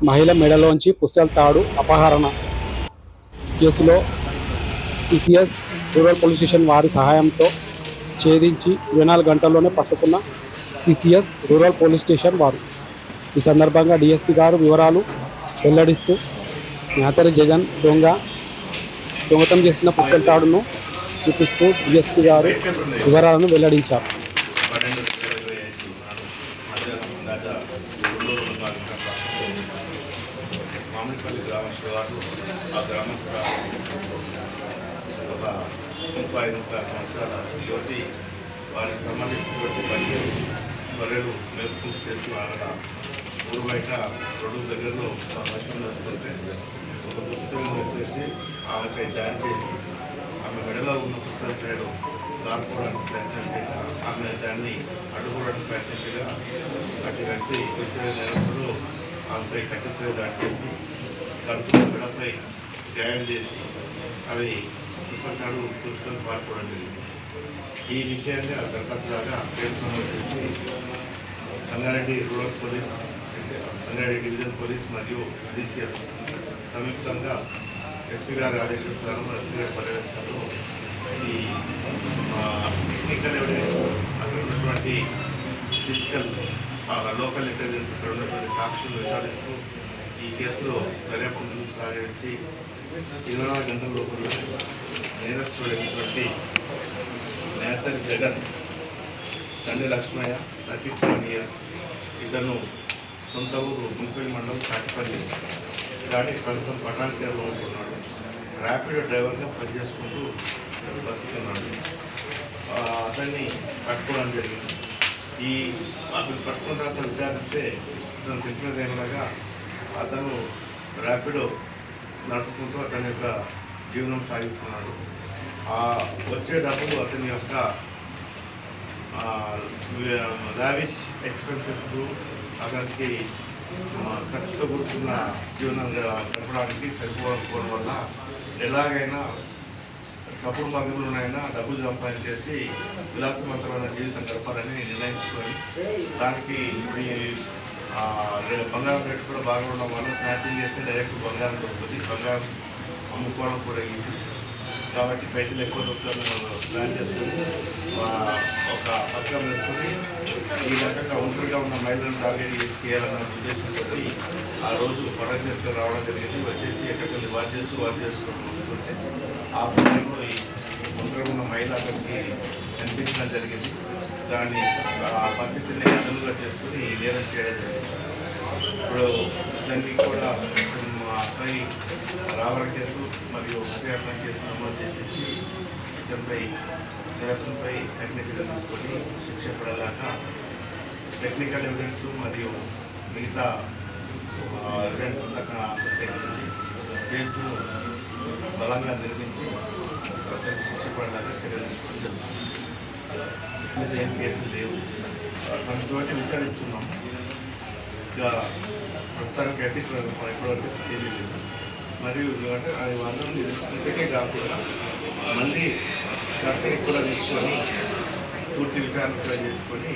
మహిళ మెడలోంచి పుస్తల తాడు అపహరణ కేసులో సిసిఎస్ రూరల్ పోలీస్ స్టేషన్ వారి సహాయంతో ఛేదించి 24 గంటల్లోనే పట్టుకున్న సిసిఎస్ రూరల్ పోలీస్ స్టేషన్ వారు. ఈ సందర్భంగా డిఎస్పీ గారు వివరాలు వెల్లడిస్తూ నేతరి జగన్ దొంగతనం చేసిన పుస్తల తాడును చూపిస్తూ డిఎస్పీ గారు వివరాలను వెల్లడించారు. మామిడిపల్లి గ్రామస్తుల వారు ఆ గ్రామస్తుల ఒక 30 సంవత్సరాల యువతి వారికి సంబంధించినటువంటి బర్రెలు మేపుకుంటూ చేసి వాళ్ళ ఊరు బయట రోడ్డు దగ్గరలో వర్షం వస్తుంటే ఒక పుస్తకం వేసేసి ఆమెపై దాడి చేసి ఆమె మెడలో ఉన్న పుస్తకం చేయడం దాచుకోవడానికి ప్రయత్నం చేయగా ఆమె దాన్ని అడ్డుకోవడానికి ప్రయత్నించగా అటు వ్యక్తి వచ్చిన నేరస్తులు ఆమెపై కసితో దాడి చేసి కడుపు మెడపై గాయం చేసి అవి పుస్తకాలు పుచ్చుకొని పారిపోవడం జరిగింది. ఈ విషయంగా దరఖాస్తులాగా కేసు నమోదు చేసి Sangareddy rural police, Sangareddy division police మరియు డిసిఎస్ సంయుక్తంగా ఎస్పీ గారి ఆదేశానుసారం ఎస్పీ గారి పర్యవేక్షణలో ఈ టెక్నికల్ ఎవిడెన్స్ అక్కడ ఉన్నటువంటి ఫిజికల్ లోకల్ ఇంటెలిజెన్స్ ఇక్కడ ఉన్నటువంటి సాక్షులు విచారిస్తూ ఈ కేసులో దర్యాప్తు ముందుకు సాగించి 24 గంటల లోపల నేరస్తుడైనటువంటి నేతరి జగన్, తండ్రి లక్ష్మయ్య 37 years, ఇతను సొంత ఊరు మున్సిపల్ మండలం కాటిపల్లి కానీ ప్రస్తుతం పటాన్చేరులో ఉంటున్నాడు. ర్యాపిడో డ్రైవర్గా పనిచేసుకుంటూ బతుకుతున్నాడు. అతన్ని పట్టుకోవడం జరిగింది. అతను పట్టుకున్న తర్వాత విచారిస్తే అతను తెలిసినది ఏమనగా అతను ర్యాపిడో నడుపుకుంటూ అతని యొక్క జీవనం సాగిస్తున్నాడు. వచ్చే డబ్బులు అతని యొక్క లావిష్ ఎక్స్పెన్సెస్కు అతనికి ఖర్చుతో కూడుకున్న జీవనం గడపడానికి సరిపోవడం వల్ల ఎలాగైనా తప్పుడు మార్గంలోనైనా డబ్బులు సంపాదించేసి విలాసవంతమైన జీవితం గడపాలని నిర్ణయించుకొని దానికి బంగారం రేటు కూడా బాగా ఉండడం వల్ల స్నాచింగ్ చేస్తే డైరెక్ట్ బంగారం దొరుకుతుంది. బంగారం అమ్ముకోవడం కూడా ఈజీ కాబట్టి పైసలు ఎక్కువ దొరుకుతాను ప్లాన్ చేసుకొని ఒక పథకం వేసుకొని ఈ రకంగా ఒంటరిగా ఉన్న మహిళలను టార్గెట్ చేయాలన్న ఉద్దేశంతో ఆ రోజు పటాన్చేరుకు రావడం జరిగింది. వచ్చేసి ఎక్కడికి వాచ్ చేసుకుంటుంటే ఆ సమయంలో ఈ ఒంటరిగా ఉన్న మహిళ అక్కడికి కనిపించడం జరిగింది. దాన్ని ఆ పరిస్థితిని అదునుగా చేసుకుని నేరం చేయడం జరిగింది. ఇప్పుడు దానికి కూడా అబ్బాయి రావణ కేసు మరియు హత్యాయత్న కేసు నమోదు చేసేసి ఇతనిపై నిరసనపై టెక్నికల్ తీసుకొని శిక్ష పడేలాగా టెక్నికల్ ఎవిడెన్స్ మరియు మిగతా ఎవిడెన్స్ సేకరించి కేసును బలంగా నిర్మించి అతనికి శిక్ష పడేలాగా చర్యలు తీసుకోవడం జరుగుతుంది. ఏం కేసులు లేవు, అటువంటి విచారిస్తున్నాం. ఇంకా ప్రస్తుతానికి అయితే ఇప్పటివరకు తెలియదు. మరియు అంటే అది వాళ్ళం ఇంతకే కాకుండా మళ్ళీ కస్టడీ కూడా తీసుకొని పూర్తి విచారణ కూడా చేసుకొని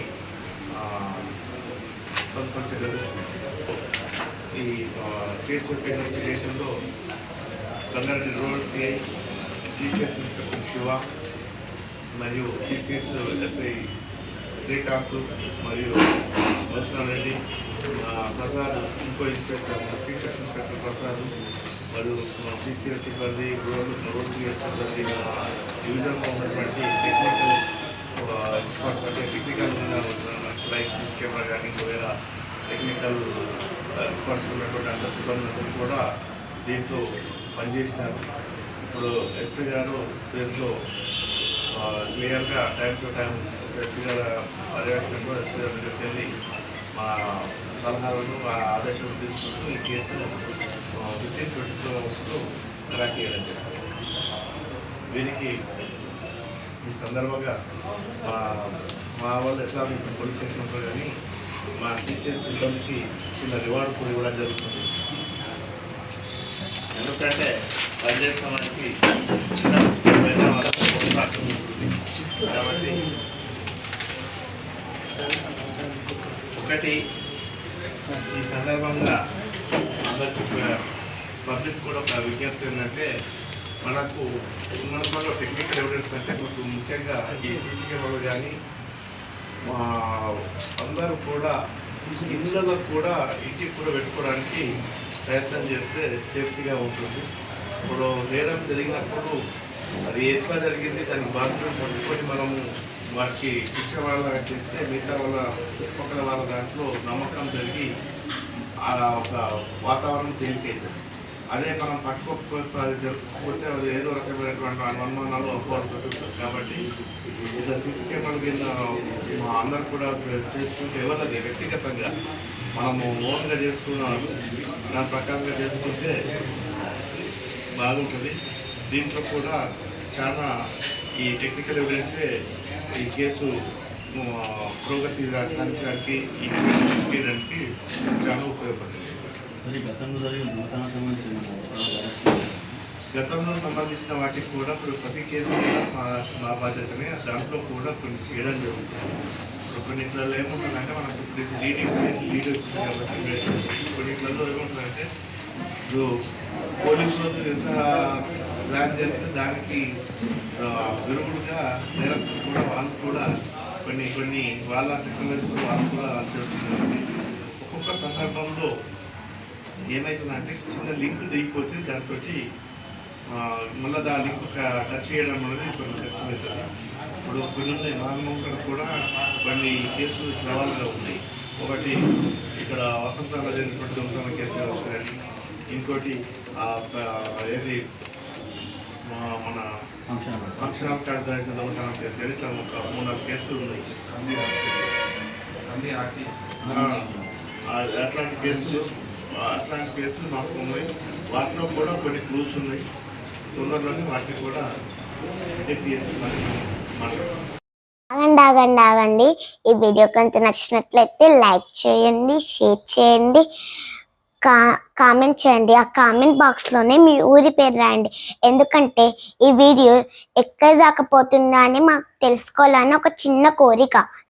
కొంచెం జరుగుతుంది. ఈ కేసు యొక్క ఇన్వెస్టిగేషన్లో Sangareddy rural CI, CCS inspector Shiva మరియు సిసిఎస్ ఎస్ఐ శ్రీకాంత్ మరియు మధుసూదన్ రెడ్డి, ప్రసాద్, ఇంకో ఇన్స్పెక్టర్ సిసిఎస్ ఇన్స్పెక్టర్ ప్రసాద్ మరియు సిసిఎస్ సిబ్బంది, రోడ్ పిఎస్ సిబ్బంది, డివిజన్లో ఉన్నటువంటి టెక్నికల్ ఎక్స్పర్ట్స్ అంటే టెక్నికల్ లైక్ సిసి కెమెరా కానీ ఇంకోవేళ టెక్నికల్ ఎక్స్పర్ట్స్ ఉన్నటువంటి అంత సిబ్బంది అందరూ కూడా దీంట్లో పనిచేసినారు. ఇప్పుడు ఎస్పీ గారు దీంట్లో క్లియర్గా టైం టు టైం ఎస్పీ గారు పర్యవేక్షణలో ఎస్పీ గారి దగ్గరికి వెళ్ళి మా సలహాలను ఆదేశాలు తీసుకుంటూ ఈ కేసును వితిన్ 24 hours ట్రాక్ చేయడం జరిగింది. వీరికి ఈ సందర్భంగా మా వాళ్ళు ఎట్లా ఇప్పుడు పోలీస్ స్టేషన్లో కానీ మా సిసిఎస్ సిబ్బందికి చిన్న రివార్డు కూడా ఇవ్వడం జరుగుతుంది. ఎందుకంటే పనిచేసిన వారికి కాబట్టి ఒకటి ఈ సందర్భంగా ఏంటంటే మనకు ముఖ్యంగా ఈ సీసీ కెమెరాలు కానీ అందరూ కూడా ఇళ్ళలో కూడా ఇంటికి కూడా పెట్టుకోవడానికి ప్రయత్నం చేస్తే సేఫ్టీగా ఉంటుంది. ఇప్పుడు నేరం జరిగినప్పుడు అది ఎట్లా జరిగింది దానికి బాధ్యతను పట్టుకొని మనము వారికి శిక్ష వాళ్ళగా చేస్తే మిగతా వాళ్ళ చుట్టుపక్కల వాళ్ళ దాంట్లో నమ్మకం జరిగి ఆ ఒక వాతావరణం తేలికైతుంది. అదే మనం పట్టుకోకపోతే అది జరగకపోతే అది ఏదో రకమైనటువంటి అనుమానాలు అపోహలు. కాబట్టి ఇలా సీసీ కెమెరాలు కింద అందరూ కూడా చేసుకుంటే ఎవరిది వ్యక్తిగతంగా మనము ఓన్గా చేసుకున్నాము దాని ప్రకారంగా చేసుకుంటే బాగుంటుంది. దీంట్లో కూడా చాలా ఈ టెక్నికల్ ఎవిడెన్సే ఈ కేసు ప్రోగతి సాధించడానికి ఈ కేసు చేయడానికి చాలా ఉపయోగపడుతుంది. గతంలో సంబంధించిన వాటికి కూడా ఇప్పుడు ప్రతి కేసు కూడా మా బాధ్యతనే. దాంట్లో కూడా కొన్ని చేయడం జరుగుతుంది. ఇప్పుడు కొన్నిట్లలో ఏముంటుందంటే మనకు లీడ్ వచ్చింది కాబట్టి కొన్నిట్లలో ఏముంటుందంటే ఇప్పుడు పోలీసులు ఎంత ప్లాన్ చేస్తే దానికి విరుగుడుగా నేరస్తులు కూడా వాళ్ళు కూడా కొన్ని వాళ్ళ టెక్నాలజీ వాళ్ళు కూడా చేస్తున్నారు. ఒక్కొక్క సందర్భంలో ఏమవుతుందంటే చిన్న లింక్ దిగిపోతే దాంతో మళ్ళీ ఆ లింక్ టచ్ చేయడం అనేది కొంచెం కష్టమవుతుంది. ఇప్పుడు కొన్ని నార్మల్గా కూడా కొన్ని కేసులు సవాలుగా ఉన్నాయి. ఒకటి ఇక్కడ వసంతాల్లో జరిగినటువంటి దొంగతనం కేసు కావచ్చు, కానీ ఇంకోటి ఏది మన ఫంక్షన్ కార్డు జరిగిన దొంగతనం కేసు కానీ ఇట్లా ఒక 3-4 కేసులు ఉన్నాయి. అట్లాంటి కేసులు మాకు ఉన్నాయి. వాటిలో కూడా కొన్ని క్లూస్ ఉన్నాయి. తొందరలోనే వాటిని కూడా డిటెక్ట్ చేసి మాట్లాడుతున్నాం. ఆగండి. ఈ వీడియో కనుక నచ్చినట్లయితే లైక్ చేయండి, షేర్ చేయండి, కామెంట్ చేయండి. ఆ కామెంట్ బాక్స్లోనే మీ ఊరి పేరు రాయండి. ఎందుకంటే ఈ వీడియో ఎక్కడ దాకా పోతుందా అని మాకు తెలుసుకోవాలని ఒక చిన్న కోరిక.